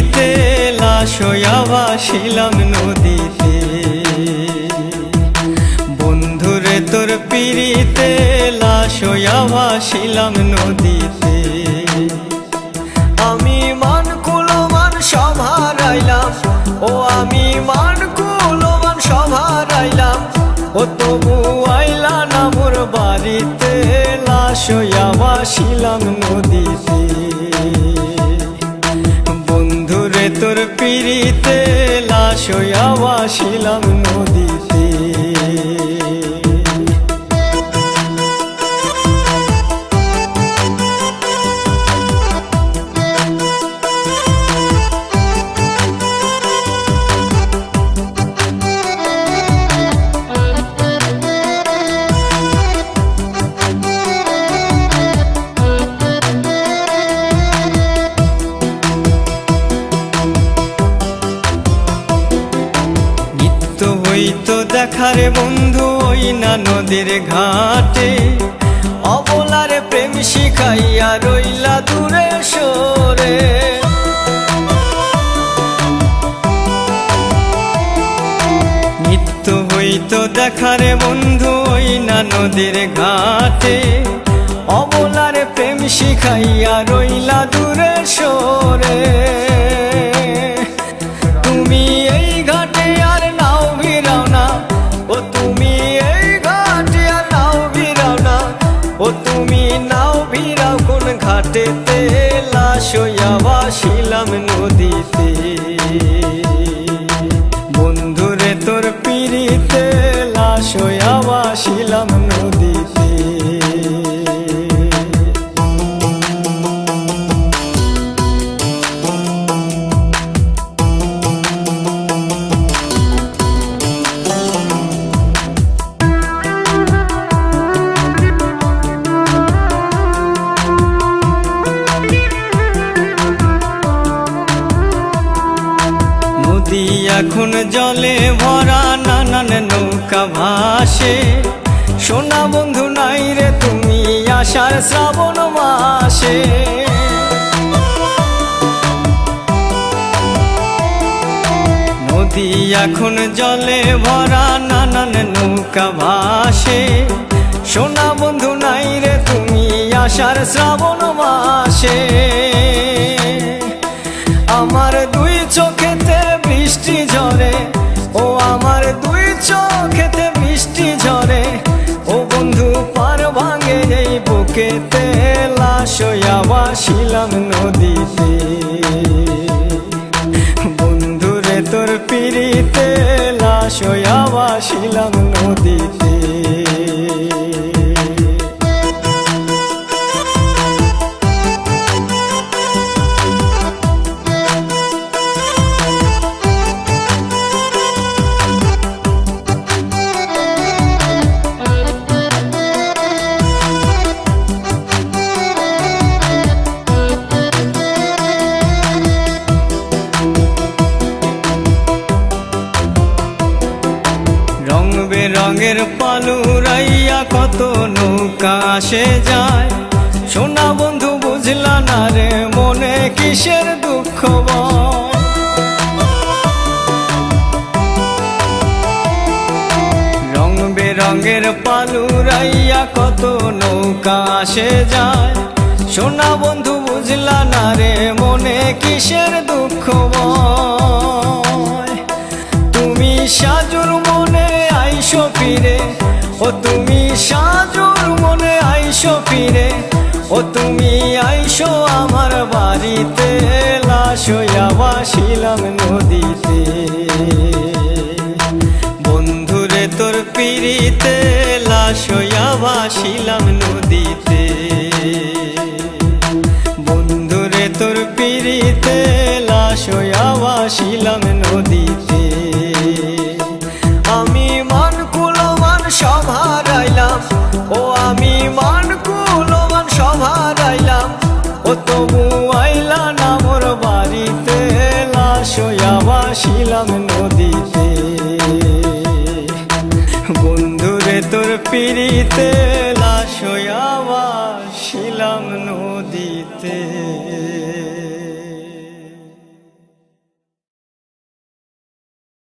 পিড়িতে লাশ হইয়া ভাসিলাম নদীতে। বন্ধুরে তোর পিড়িতে লাশ হইয়া ভাসিলাম নদীতে। আমি মান কুলমান সব হারাইলাম, ও আমি মান কুলমান সব হারাইলাম, ও তবু আইলা না মোর বাড়িতে, লাশ হইয়া ভাসিলাম নদীতে। বন্ধুরে তোর পিড়িতে লাশ হইয়া ভাসিলাম নদীতে। হইতো দেখারে বন্ধু ওই না নদীর ঘাটে, অবলারে প্রেম শিখাইয়া রইলা দূরে সরে। নিত্য হইতো দেখারে বন্ধু ওই না নদীর ঘাটে, অবলারে প্রেম শিখাইয়া রইলা দূরে সরে। তুমি এই ঘাটে আর নাও ভিড়াও না, ও তুমি এই ঘাটে আর নাও ভিড়াও না, ও তুমি নাও ভিড়াও কোন ঘাটেতে, লাশ হইয়া ভাসিলাম নদীতে। বন্ধুরে তোর পিড়িতে লাশ হইয়া ভাসিলাম নদীতে। নদী এখন জলে ভরা, নানান নৌকা ভাসে, সোনা বন্ধু নাই রে তুমি আষাঢ় শ্রাবণ মাসে। নদী এখন জলে ভরা, নানান নৌকা ভাসে, সোনা বন্ধু নাই রে তুমি আষাঢ় শ্রাবণ মাসে। আমার দুই চোখেতে বৃষ্টি ঝরে, ও আমার দুই চোখেতে বৃষ্টি ঝরে, ও বন্ধু পার ভাঙে এই বুকেতে, লাশ হইয়া ভাসিলাম নদীতে। বন্ধুরে তোর পিড়িতে লাশ হইয়া ভাসিলাম নদীতে। রং বেরঙের পালুরাইয়া কত নৌকা আসে যায়, সোনা বন্ধু বুঝলা না রে মনে কিসের দুঃখ বল। রং বেরঙের পালুরাইয়া কত নৌকা আসে যায়, সোনা বন্ধু বুঝলা না রে মনে কিসের দুঃখ বল। তুমি সাজুর মনে আইসো ফিরে, ও তুমি সাজুর মনে আইসো ফিরে, ও তুমি আইসো আমার বাড়িতে, লাশ হইয়া ভাসিলাম নদীতে। বন্ধুরে তোর পিড়িতে লাশ হইয়া ভাসিলাম নদীতে। বন্ধুরে তোর পিড়িতে লাশ হইয়া ভাসিলাম নদীতে। আমি মান কুলমান সব হারাইলাম, ও আমি মান কুলমান সব হারাইলাম, ও তবু আইলা না মোর বাড়িতে, লাশ হইয়া ভাসিলাম নদীতে। বন্ধুরে তোর পিড়িতে লাশ হইয়া ভাসিলাম নদীতে।